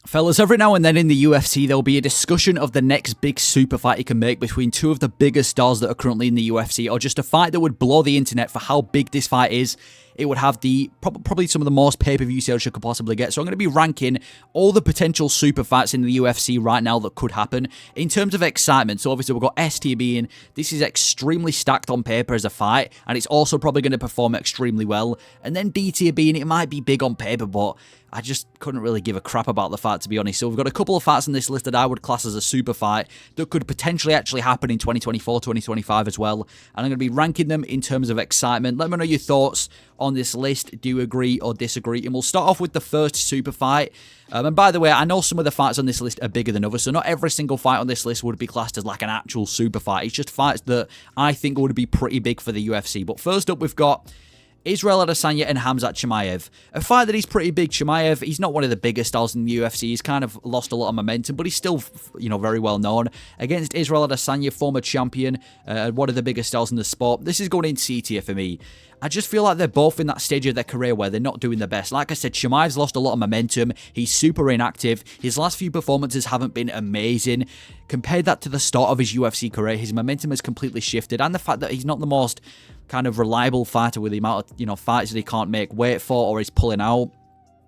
Fellas, every now and then in the UFC, there will be a discussion of the next big super fight you can make between two of the biggest stars that are currently in the UFC, or just a fight that would blow the internet for how big this fight is. It would have the probably some of the most pay-per-view sales you could possibly get. So I'm going to be ranking all the potential super fights in the UFC right now that could happen in terms of excitement. So obviously we've got S tier being, this is extremely stacked on paper as a fight, and it's also probably going to perform extremely well. And then D tier being, it might be big on paper, but I just couldn't really give a crap about the fight, to be honest. So we've got a couple of fights on this list that I would class as a super fight that could potentially actually happen in 2024, 2025 as well. And I'm going to be ranking them in terms of excitement. Let me know your thoughts on this list. Do you agree or disagree? And we'll start off with the first super fight. And by the way, I know some of the fights on this list are bigger than others, so not every single fight on this list would be classed as like an actual super fight. It's just fights that I think would be pretty big for the UFC. But first up, we've got Israel Adesanya and Khamzat Chimaev. A fight that is pretty big. Chimaev, he's not one of the biggest stars in the UFC. He's kind of lost a lot of momentum, but he's still, very well known. Against Israel Adesanya, former champion, one of the biggest stars in the sport. This is going in C tier for me. I just feel like they're both in that stage of their career where they're not doing the best. Like I said, Chimaev's lost a lot of momentum. He's super inactive. His last few performances haven't been amazing. Compare that to the start of his UFC career. His momentum has completely shifted. And the fact that he's not the most kind of reliable fighter with the amount of, fights that he can't make weight for or is pulling out.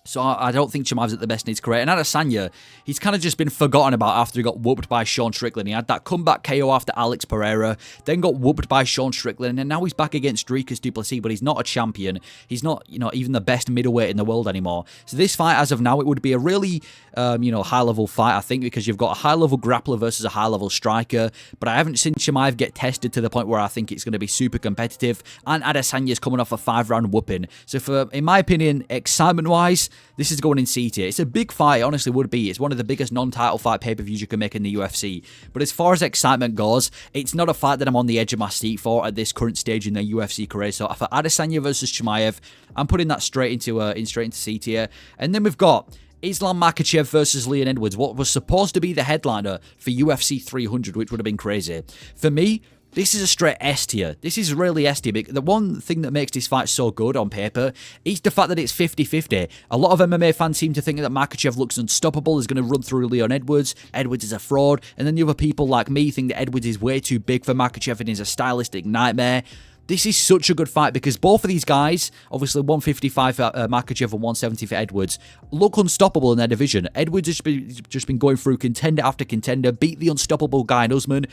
So I don't think Chimaev's at the best in his career. And Adesanya, he's kind of just been forgotten about after he got whooped by Sean Strickland. He had that comeback KO after Alex Pereira, then got whooped by Sean Strickland, and now he's back against Drakkar du Plessis, but he's not a champion. He's not, even the best middleweight in the world anymore. So this fight, as of now, it would be a really, high-level fight, I think, because you've got a high-level grappler versus a high-level striker, but I haven't seen Chimaev get tested to the point where I think it's going to be super competitive, and Adesanya's coming off a 5-round whooping. So in my opinion, excitement-wise, this is going in C tier. It's a big fight, it honestly would be. It's one of the biggest non-title fight pay-per-views you can make in the UFC. But as far as excitement goes, it's not a fight that I'm on the edge of my seat for at this current stage in the UFC career. So for Adesanya versus Chimaev, I'm putting that straight into C tier. And then we've got Islan Makev versus Leon Edwards, what was supposed to be the headliner for UFC 300, which would have been crazy. For me, this is a straight S tier. This is really S tier. The one thing that makes this fight so good on paper is the fact that it's 50-50. A lot of MMA fans seem to think that Makev looks unstoppable, is going to run through Leon Edwards. Edwards is a fraud. And then the other people like me think that Edwards is way too big for Makev and is a stylistic nightmare. This is such a good fight because both of these guys, obviously 155 for Makev and 170 for Edwards, look unstoppable in their division. Edwards has just been going through contender after contender, beat the unstoppable Guy Usman,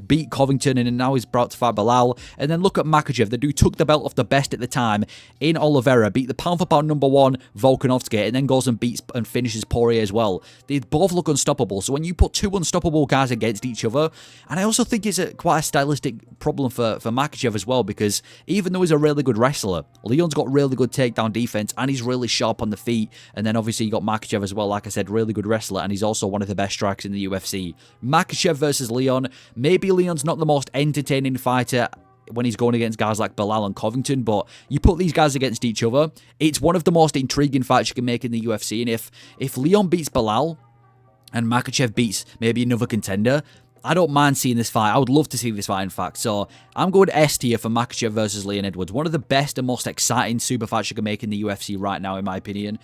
beat Covington, and now he's brought to fight Bilal. And then look at Makev, the dude took the belt off the best at the time in Oliveira, beat the pound-for-pound #1 Volkanovski, and then goes and beats and finishes Toria as well. They both look unstoppable. So when you put two unstoppable guys against each other, and I also think it's quite a stylistic problem for Makev as well, because even though he's a really good wrestler, Leon's got really good takedown defense and he's really sharp on the feet. And then obviously you got Makev as well, like I said, really good wrestler, and he's also one of the best strikers in the UFC. Makev versus Leon. Maybe Leon's not the most entertaining fighter when he's going against guys like Bilal and Covington, but you put these guys against each other, it's one of the most intriguing fights you can make in the UFC. And if Leon beats Bilal and Makev beats maybe another contender, I don't mind seeing this fight. I would love to see this fight, in fact. So I'm going S tier for Makev versus Leon Edwards. One of the best and most exciting super fights you can make in the UFC right now, in my opinion.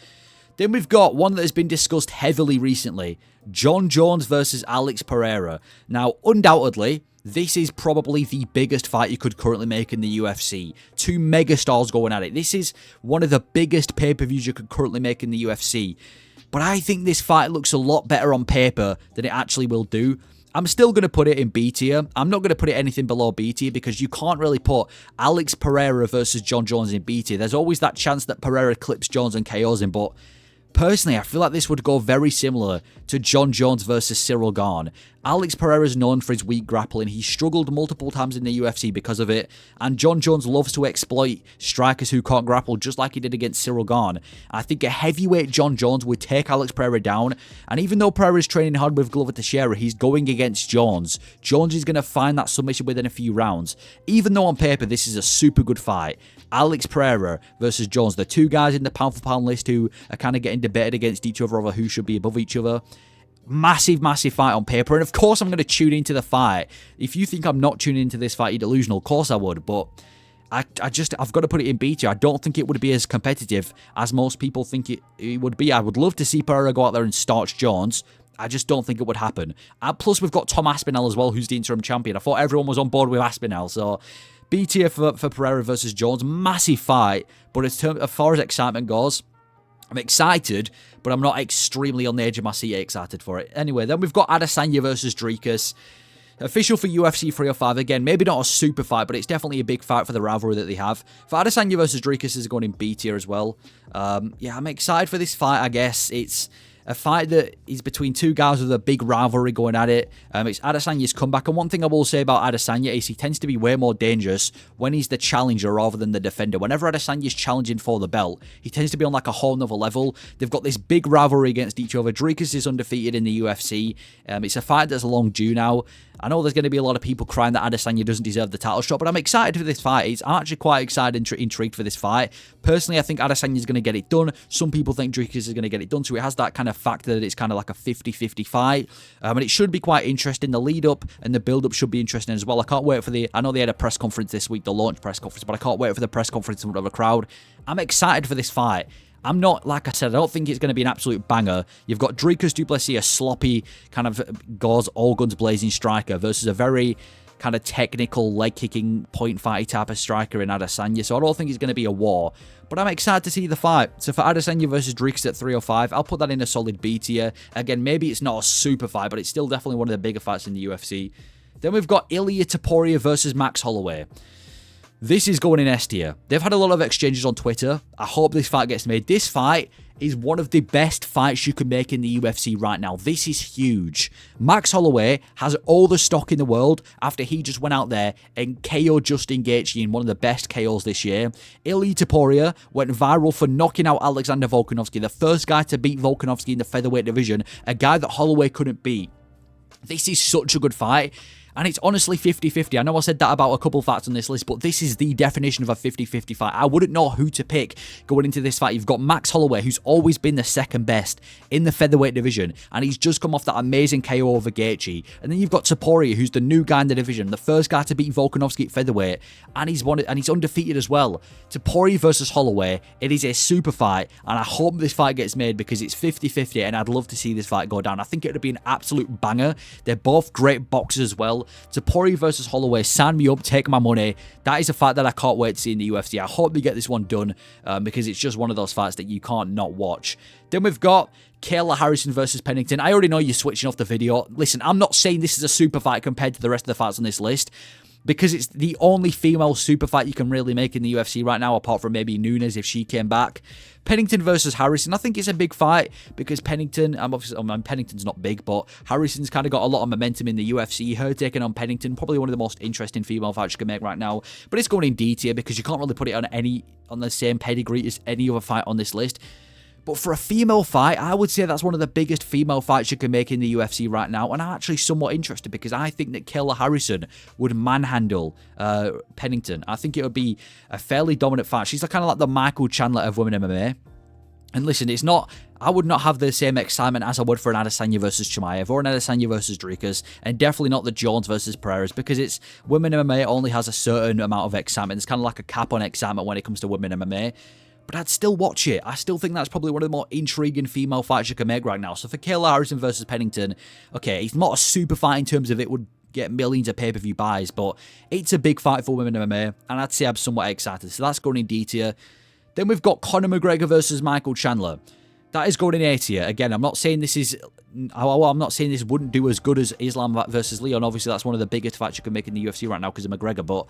Then we've got one that has been discussed heavily recently. Jon Jones versus Alex Pereira. Now, undoubtedly, this is probably the biggest fight you could currently make in the UFC. Two megastars going at it. This is one of the biggest pay-per-views you could currently make in the UFC. But I think this fight looks a lot better on paper than it actually will do. I'm still going to put it in B tier. I'm not going to put it anything below B tier because you can't really put Alex Pereira versus Jon Jones in B tier. There's always that chance that Pereira clips Jones and KOs him, but personally, I feel like this would go very similar to Jon Jones versus Cyril Gane. Alex Pereira is known for his weak grappling. He struggled multiple times in the UFC because of it, and Jon Jones loves to exploit strikers who can't grapple, just like he did against Cyril Gane. I think a heavyweight Jon Jones would take Alex Pereira down, and even though Pereira is training hard with Glover Teixeira, he's going against Jones. Jones is going to find that submission within a few rounds. Even though on paper this is a super good fight, Alex Pereira versus Jones, the two guys in the pound-for-pound list who are kind of getting debated against each other over who should be above each other. Massive fight on paper, and of course I'm going to tune into the fight. If you think I'm not tuning into this fight, you're delusional. Of course I would, but I've got to put it in B tier. I don't think it would be as competitive as most people think it would be. I would love to see Pereira go out there and starch Jones. I just don't think it would happen. Plus, we've got Tom Aspinall as well, who's the interim champion. I thought everyone was on board with Aspinall, so B tier for Pereira versus Jones. Massive fight, but as far as excitement goes, I'm excited, but I'm not extremely on the edge of my seat excited for it. Anyway, then we've got Adesanya versus Drakkar. Official for UFC 305. Again, maybe not a super fight, but it's definitely a big fight for the rivalry that they have. For Adesanya versus Drakkar is going in B tier as well. Yeah, I'm excited for this fight, I guess. It's a fight that is between two guys with a big rivalry going at it. It's Adesanya's comeback. And one thing I will say about Adesanya is he tends to be way more dangerous when he's the challenger rather than the defender. Whenever Adesanya's challenging for the belt, he tends to be on like a whole nother level. They've got this big rivalry against each other. Drakkar is undefeated in the UFC. It's a fight that's long due now. I know there's going to be a lot of people crying that Adesanya doesn't deserve the title shot, but I'm excited for this fight. I'm actually quite excited and intrigued for this fight. Personally, I think Adesanya is going to get it done. Some people think Drakkar is going to get it done, so it has that kind of factor that it's kind of like a 50-50 fight. And it should be quite interesting. The lead-up and the build-up should be interesting as well. I can't wait for I know they had a press conference this week, the launch press conference, but I can't wait for the press conference in front of a crowd. I'm excited for this fight. I'm not, like I said, I don't think it's going to be an absolute banger. You've got Drakkar Duplessis, a sloppy, kind of goes all guns blazing striker versus a very kind of technical, leg-kicking, point-fighty type of striker in Adesanya. So I don't think it's going to be a war. But I'm excited to see the fight. So for Adesanya versus Drakkar at 305, I'll put that in a solid B tier. Again, maybe it's not a super fight, but it's still definitely one of the bigger fights in the UFC. Then we've got Ilia Topuria versus Max Holloway. This is going in S tier. They've had a lot of exchanges on Twitter. I hope this fight gets made. This fight is one of the best fights you can make in the UFC right now. This is huge. Max Holloway has all the stock in the world after he just went out there and KO'd Justin Gaethje in one of the best KOs this year. Ilia Topuria went viral for knocking out Alexander Volkanovski, the first guy to beat Volkanovski in the featherweight division, a guy that Holloway couldn't beat. This is such a good fight. And it's honestly 50-50. I know I said that about a couple fights on this list, but this is the definition of a 50-50 fight. I wouldn't know who to pick going into this fight. You've got Max Holloway, who's always been the second best in the featherweight division, and he's just come off that amazing KO over Gaethje. And then you've got Topuria, who's the new guy in the division, the first guy to beat Volkanovski at featherweight, and he's undefeated as well. Topuria versus Holloway, it is a super fight, and I hope this fight gets made because it's 50-50, and I'd love to see this fight go down. I think it would be an absolute banger. They're both great boxers as well. Topuria versus Holloway, sign me up, take my money. That is a fight that I can't wait to see in the UFC. I hope they get this one done because it's just one of those fights that you can't not watch. Then we've got Kayla Harrison versus Pennington. I already know you're switching off the video. Listen, I'm not saying this is a super fight compared to the rest of the fights on this list, because it's the only female super fight you can really make in the UFC right now, apart from maybe Nunes if she came back. Pennington versus Harrison, I think it's a big fight because Pennington, Pennington's not big, but Harrison's kind of got a lot of momentum in the UFC. Her taking on Pennington, probably one of the most interesting female fights you can make right now. But it's going in D tier because you can't really put it on the same pedigree as any other fight on this list. But for a female fight, I would say that's one of the biggest female fights you can make in the UFC right now. And I'm actually somewhat interested because I think that Kayla Harrison would manhandle Pennington. I think it would be a fairly dominant fight. She's kind of like the Michael Chandler of women MMA. And listen, I would not have the same excitement as I would for an Adesanya versus Chimaev or an Adesanya versus Drakkar, and definitely not the Jones versus Pereira's, because it's women MMA only has a certain amount of excitement. It's kind of like a cap on excitement when it comes to women MMA. But I'd still watch it. I still think that's probably one of the more intriguing female fights you can make right now. So for Kayla Harrison versus Pennington, okay, it's not a super fight in terms of it would get millions of pay-per-view buys, but it's a big fight for women MMA, and I'd say I'm somewhat excited. So that's going in D tier. Then we've got Conor McGregor versus Michael Chandler. That is going in A tier. Again, I'm not saying this wouldn't do as good as Islan versus Leon. Obviously, that's one of the biggest fights you can make in the UFC right now because of McGregor. But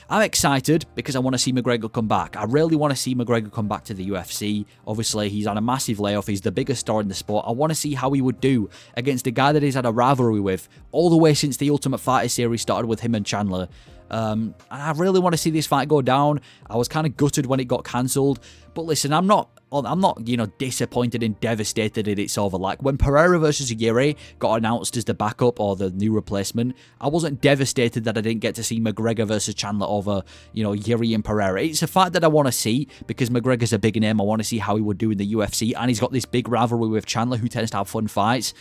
I'm excited because I want to see McGregor come back. I really want to see McGregor come back to the UFC. Obviously, he's had a massive layoff. He's the biggest star in the sport. I want to see how he would do against a guy that he's had a rivalry with all the way since the Ultimate Fighter series started with him and Chandler. And I really want to see this fight go down. I was kind of gutted when it got cancelled. But listen, I'm not disappointed and devastated that it's over. Like when Pereira versus Yuri got announced as the backup or the new replacement, I wasn't devastated that I didn't get to see McGregor versus Chandler over, Yuri and Pereira. It's a fight that I want to see because McGregor's a big name. I want to see how he would do in the UFC, and he's got this big rivalry with Chandler, who tends to have fun fights.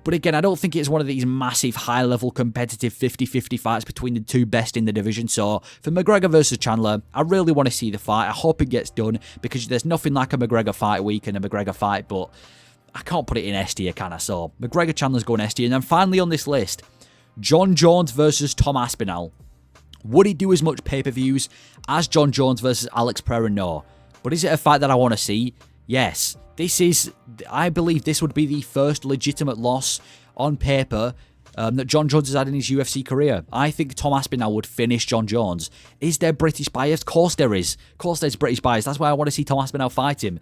But again, I don't think it's one of these massive, high-level, competitive 50-50 fights between the two best in the division. So for McGregor versus Chandler, I really want to see the fight. I hope it gets done, because there's nothing like a McGregor fight week and a McGregor fight, but I can't put it in S tier, can I? So McGregor, Chandler's going S tier. And then finally on this list, Jon Jones versus Tom Aspinall. Would he do as much pay-per-views as Jon Jones versus Alex Pereira? No. But is it a fight that I want to see? Yes. I believe this would be the first legitimate loss on paper that Jon Jones has had in his UFC career. I think Tom Aspinall would finish Jon Jones. Is there British bias? Of course there is. Of course there's British bias. That's why I want to see Tom Aspinall fight him.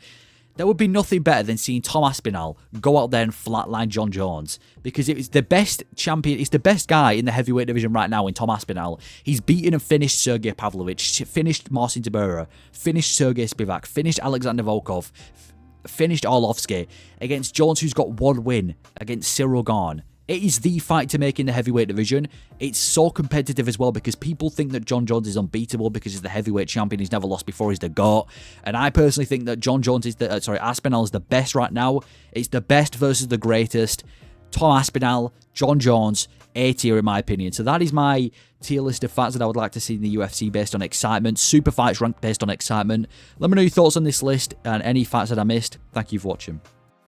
There would be nothing better than seeing Tom Aspinall go out there and flatline Jon Jones, because it was the best champion. It's the best guy in the heavyweight division right now in Tom Aspinall. He's beaten and finished Sergey Pavlovich, finished Marcin Tybura, finished Sergey Spivak, finished Alexander Volkov, finished Arlovsky, against Jones, who's got one win against Cyril Gane. It is the fight to make in the heavyweight division. It's so competitive as well, because people think that Jon Jones is unbeatable because he's the heavyweight champion. He's never lost before. He's the GOAT. And I personally think that Jon Jones is Aspinall is the best right now. It's the best versus the greatest. Tom Aspinall, Jon Jones, A tier in my opinion. So that is my tier list of fights that I would like to see in the UFC based on excitement. Super fights ranked based on excitement. Let me know your thoughts on this list and any fights that I missed. Thank you for watching.